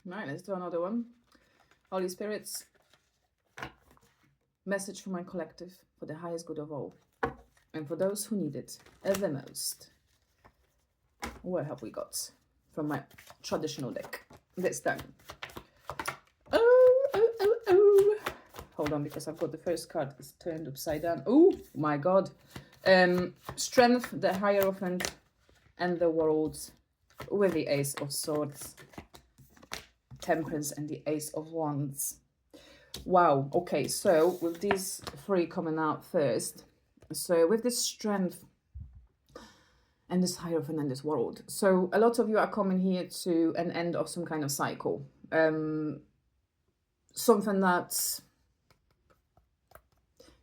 Right, let's do another one. Holy Spirits, message for my collective, for the highest good of all, and for those who need it the most. What have we got from my traditional deck this time? Oh. Hold on, because I've got the first card is turned upside down. Oh my god. Strength, the Hierophant, and the World with the Ace of Swords, Temperance, and the Ace of Wands. Wow. Okay, so with these three coming out first, so with this Strength and this Hierophant and this World, so a lot of you are coming here to an end of some kind of cycle, something that's,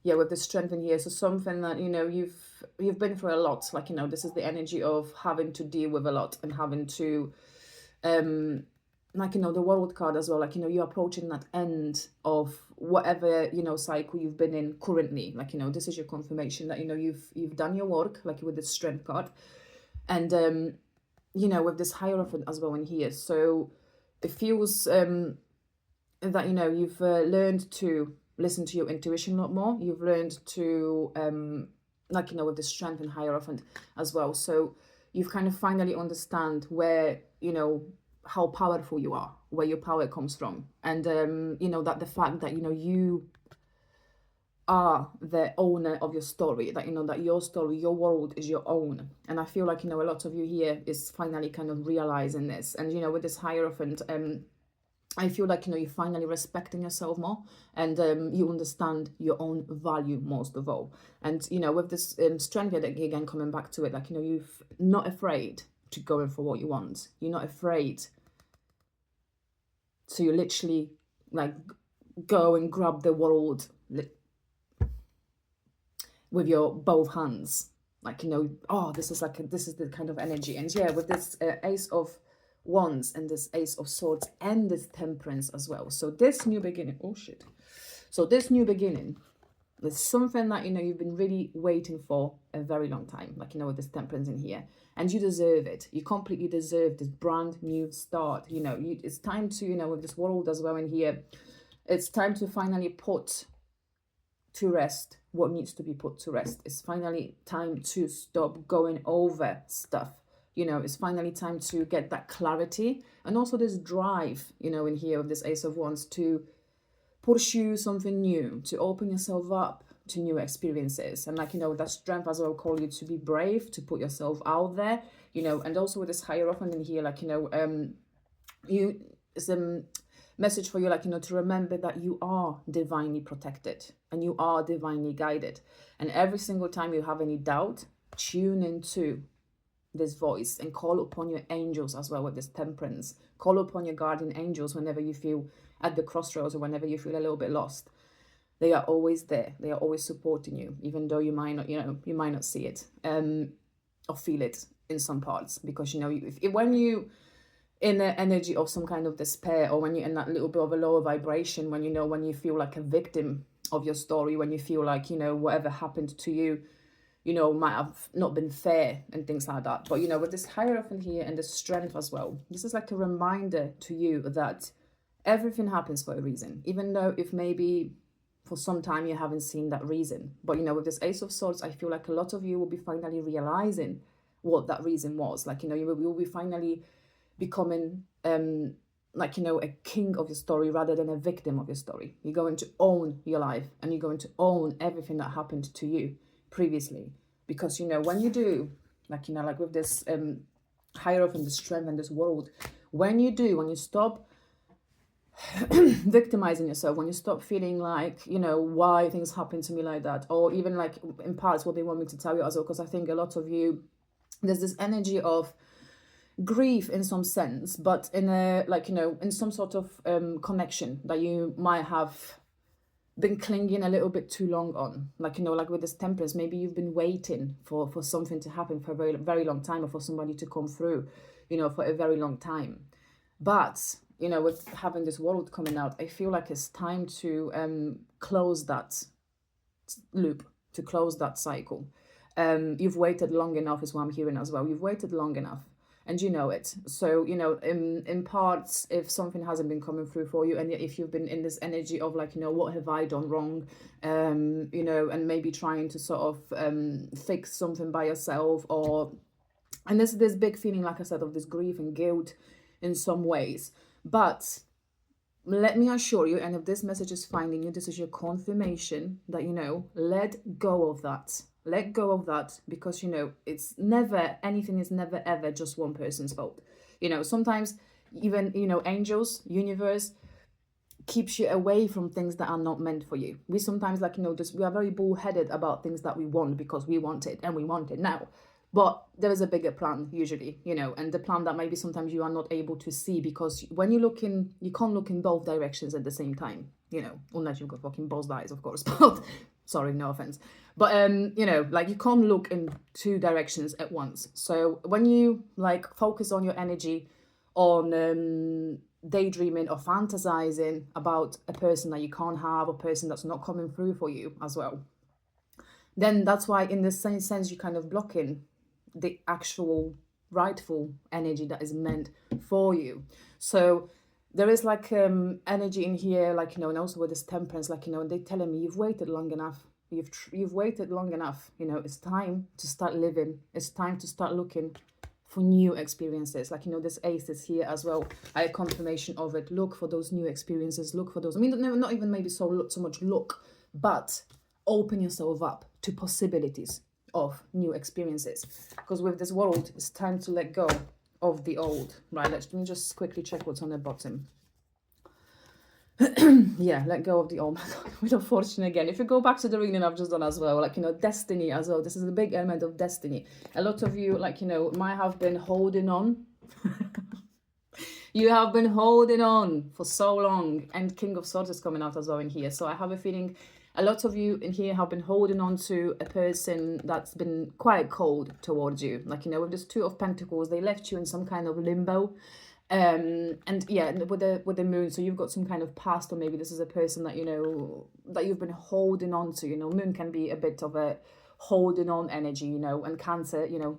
yeah, with the Strength in here, so something that, you know, you've been through a lot, like, you know, this is the energy of having to deal with a lot and having to like, you know, the World card as well, like, you know, you're approaching that end of whatever, you know, cycle you've been in currently, like, you know, this is your confirmation that, you know, you've done your work, like with the Strength card, and you know, with this Hierophant as well in here, so it feels that, you know, you've learned to listen to your intuition a lot more, you've learned to like, you know, with the Strength and Hierophant as well, so you've kind of finally understand where, you know, how powerful you are, where your power comes from, and you know, that the fact that, you know, you are the owner of your story, that, you know, that your story, your world is your own. And I feel like, you know, a lot of you here is finally kind of realizing this, and, you know, with this Hierophant, I feel like, you know, you're finally respecting yourself more, and you understand your own value most of all. And, you know, with this Strength, again, coming back to it, like, you know, you're not afraid to go in for what you want. You're not afraid to literally, like, go and grab the world with your both hands. Like, you know, oh, this is like, this is the kind of energy. And yeah, with this Ace of Wands and this Ace of Swords and this Temperance as well. So this new beginning, oh shit. So this new beginning, there's something that, you know, you've been really waiting for a very long time, like, you know, with this Temperance in here, and you deserve it. You completely deserve this brand new start. You know, it's time to, you know, with this World as well in here, it's time to finally put to rest what needs to be put to rest. It's finally time to stop going over stuff. You know, it's finally time to get that clarity, and also this drive, you know, in here with this Ace of Wands, to pursue something new, to open yourself up to new experiences. And, like, you know, that Strength as well call you to be brave, to put yourself out there, you know. And also with this Hierophant in here, like, you know, you, it's a message for you, like, you know, to remember that you are divinely protected and you are divinely guided. And every single time you have any doubt, tune into this voice and call upon your angels as well with this Temperance. Call upon your guardian angels whenever you feel at the crossroads or whenever you feel a little bit lost. They are always there. They are always supporting you, even though you might not, you know, you might not see it or feel it in some parts, because, you know, when you in the energy of some kind of despair, or when you're in that little bit of a lower vibration, when, you know, when you feel like a victim of your story, when you feel like, you know, whatever happened to you, you know, might have not been fair and things like that. But, you know, with this Hierophant here and the Strength as well, this is like a reminder to you that everything happens for a reason, even though if maybe for some time you haven't seen that reason. But, you know, with this Ace of Swords, I feel like a lot of you will be finally realizing what that reason was. Like, you know, you will be finally becoming like, you know, a king of your story rather than a victim of your story. You're going to own your life, and you're going to own everything that happened to you previously. Because, you know, when you do, like, you know, like with this Hierophant, the Strength, and this World, when you stop victimizing yourself, when you stop feeling like, you know, why things happen to me like that, or even like in parts what they want me to tell you as well, because I think a lot of you, there's this energy of grief in some sense, but in a, like, you know, in some sort of connection that you might have been clinging a little bit too long on. Like, you know, like with this Temperance, maybe you've been waiting for something to happen for a very, very long time, or for somebody to come through, you know, for a very long time. But, you know, with having this World coming out, I feel like it's time to close that loop, to close that cycle. You've waited long enough is what I'm hearing as well. You've waited long enough. and you know it. So, you know, in parts, if something hasn't been coming through for you, and if you've been in this energy of like, you know, what have I done wrong, you know, and maybe trying to sort of fix something by yourself, or, and there's this big feeling, like I said, of this grief and guilt in some ways. But let me assure you, and if this message is finding you, this is your confirmation that, you know, let go of that. Let go of that, because, you know, it's never, anything is never ever just one person's fault. You know, sometimes even, you know, angels, universe keeps you away from things that are not meant for you. We sometimes, like, you know, just, we are very bullheaded about things that we want because we want it and we want it now. But there is a bigger plan usually, you know, and the plan that maybe sometimes you are not able to see, because when you look in, you can't look in both directions at the same time, you know, unless you've got fucking both eyes, of course. But sorry, no offense. But you know, like, you can't look in two directions at once. So when you like focus on your energy on daydreaming or fantasizing about a person that you can't have, a person that's not coming through for you as well, then that's why in the same sense you're kind of blocking the actual rightful energy that is meant for you. So there is like energy in here, like, you know, and also with this temperance, like, you know, they're telling me you've waited long enough. You've waited long enough. You know, it's time to start living. It's time to start looking for new experiences. Like, you know, this ace is here as well. I had confirmation of it. Look for those new experiences. Look for those. I mean, not even maybe so much look, but open yourself up to possibilities of new experiences, because with this world it's time to let go of the old. Right, let me just quickly check what's on the bottom. Yeah, let go of the old. With a fortune again, if you go back to the reading I've just done as well, like, you know, destiny as well, this is a big element of destiny. A lot of you, like, you know, might have been holding on. You have been holding on for so long, and King of Swords is coming out as well in here. So I have a feeling a lot of you in here have been holding on to a person that's been quite cold towards you. Like, you know, with this Two of Pentacles, they left you in some kind of limbo. And yeah, with the moon, so you've got some kind of past, or maybe this is a person that, you know, that you've been holding on to. You know, moon can be a bit of a holding on energy, you know, and Cancer, you know,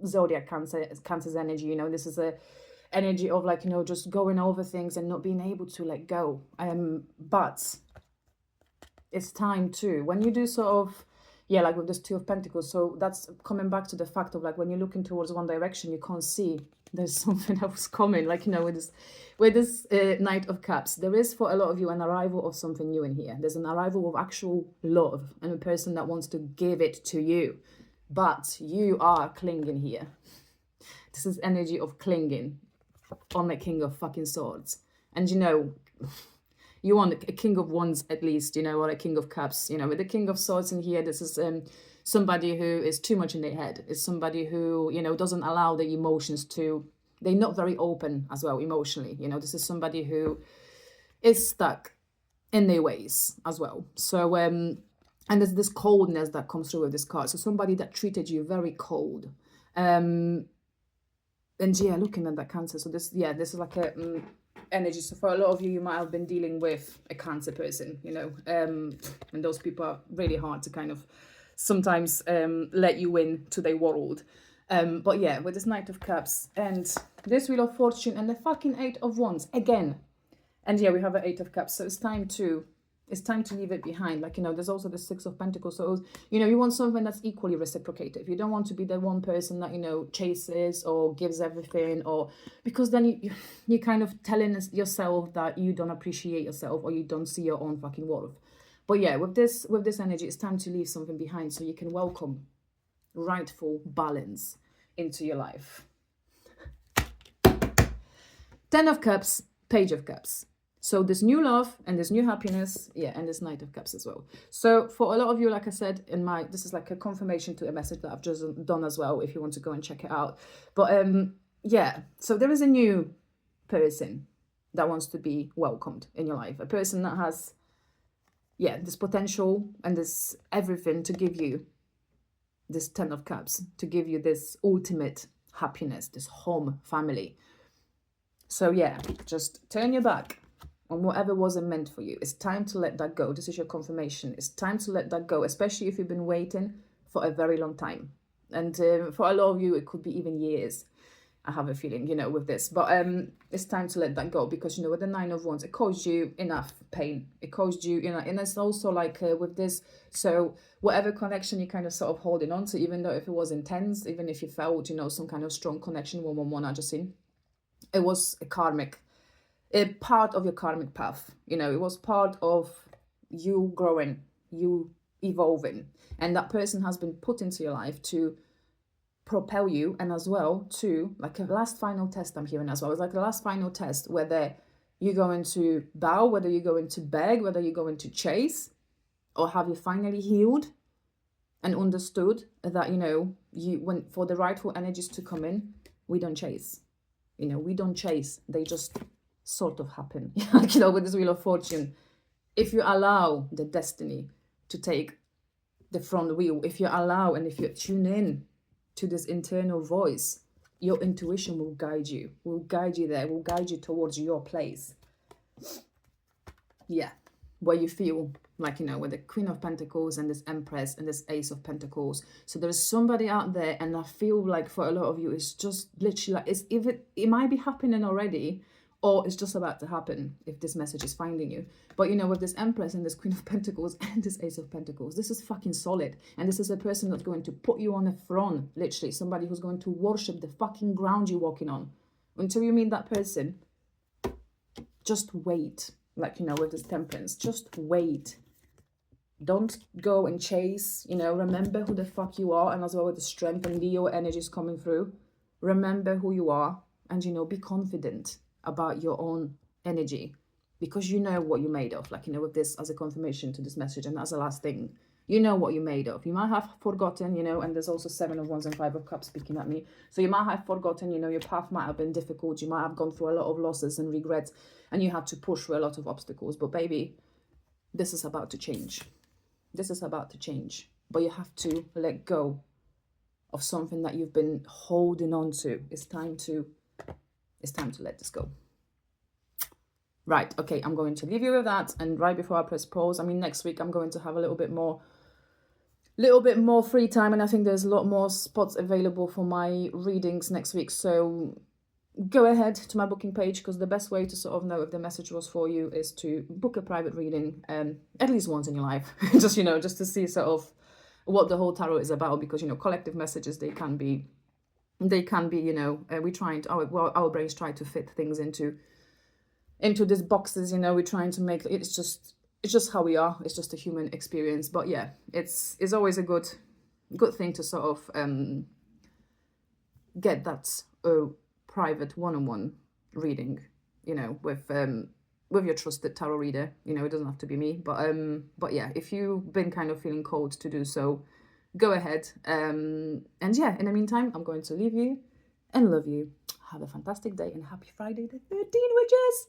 zodiac Cancer's energy, you know, this is a energy of, like, you know, just going over things and not being able to let go. But it's time to, when you do sort of, yeah, like with this Two of Pentacles, so that's coming back to the fact of, like, when you're looking towards one direction, you can't see there's something else coming. Like, you know, with this Knight of Cups, there is for a lot of you an arrival of something new in here. There's an arrival of actual love and a person that wants to give it to you, but you are clinging here. This is energy of clinging on the King of fucking Swords. And, you know, you want a King of Wands at least, you know, or a King of Cups. You know, with the King of Swords in here, this is somebody who is too much in their head. It's somebody who, you know, doesn't allow the emotions to, they're not very open as well emotionally. You know, this is somebody who is stuck in their ways as well. So, and there's this coldness that comes through with this card. So somebody that treated you very cold. And yeah, looking at that Cancer. So this, yeah, this is like a energy. So for a lot of you, you might have been dealing with a Cancer person, you know, and those people are really hard to kind of sometimes let you in to their world. But yeah, with this Knight of Cups and this Wheel of Fortune and the fucking Eight of Wands again. And yeah, we have an Eight of Cups. So it's time to leave it behind. Like, you know, there's also the Six of Pentacles. So, you know, you want something that's equally reciprocated. You don't want to be the one person that, you know, chases or gives everything, or because then you're kind of telling yourself that you don't appreciate yourself or you don't see your own fucking worth. But yeah, with this energy, it's time to leave something behind so you can welcome rightful balance into your life. Ten of Cups, Page of Cups. So this new love and this new happiness, yeah, and this Knight of Cups as well. So for a lot of you, like I said, this is like a confirmation to a message that I've just done as well, if you want to go and check it out. But yeah, so there is a new person that wants to be welcomed in your life. A person that has, yeah, this potential and this everything to give you this Ten of Cups, to give you this ultimate happiness, this home, family. So yeah, just turn your back on whatever wasn't meant for you. It's time to let that go. This is your confirmation. It's time to let that go, especially if you've been waiting for a very long time. And for a lot of you, it could be even years. I have a feeling, you know, with this. But it's time to let that go, because, you know, with the Nine of Wands, it caused you enough pain. It caused you, you know, and it's also like with this, so whatever connection you kind of sort of holding on to, even though if it was intense, even if you felt, you know, some kind of strong connection, 111 I just seen, it was a part of your karmic path. You know, it was part of you growing, you evolving. And that person has been put into your life to propel you, and as well to like a last final test. I'm hearing as well, it's like the last final test, whether you're going to bow, whether you're going to beg, whether you're going to chase, or have you finally healed and understood that, you know, you, when for the rightful energies to come in, we don't chase, you know, we don't chase, they just sort of happen. Like, you know, with this Wheel of Fortune, if you allow the destiny to take the front wheel, if you allow and if you tune in to this internal voice, your intuition will guide you there, will guide you towards your place. Yeah, where you feel like, you know, with the Queen of Pentacles and this Empress and this Ace of Pentacles. So there's somebody out there, and I feel like for a lot of you, it's just literally like, it's, if it might be happening already, or it's just about to happen if this message is finding you. But, you know, with this Empress and this Queen of Pentacles and this Ace of Pentacles, this is fucking solid. And this is a person that's going to put you on a throne, literally. Somebody who's going to worship the fucking ground you're walking on. Until you meet that person, just wait. Like, you know, with this Temperance, just wait. Don't go and chase, you know, remember who the fuck you are. And as well with the Strength and Leo energies coming through, remember who you are, and, you know, be confident about your own energy, because you know what you're made of. Like, you know, with this as a confirmation to this message, and as a last thing, you know what you're made of. You might have forgotten, you know, and there's also 7 of Wands and 5 of Cups speaking at me. So you might have forgotten, you know, your path might have been difficult. You might have gone through a lot of losses and regrets, and you had to push through a lot of obstacles. But baby, this is about to change. This is about to change. But you have to let go of something that you've been holding on to. It's time to let this go. Right, okay, I'm going to leave you with that. And right before I press pause, I mean, next week I'm going to have a little bit more free time, and I think there's a lot more spots available for my readings next week. So go ahead to my booking page, because the best way to sort of know if the message was for you is to book a private reading at least once in your life. Just, you know, just to see sort of what the whole tarot is about, because, you know, collective messages, they can be, you know, we trying to, our brains try to fit things into these boxes, you know, we're trying to make, it's just how we are, it's just a human experience. But yeah, it's always a good thing to sort of get that private one-on-one reading, you know, with your trusted tarot reader. You know, it doesn't have to be me, but yeah, if you've been kind of feeling called to do so, go ahead. And yeah, in the meantime, I'm going to leave you and love you. Have a fantastic day, and happy Friday the 13th, witches!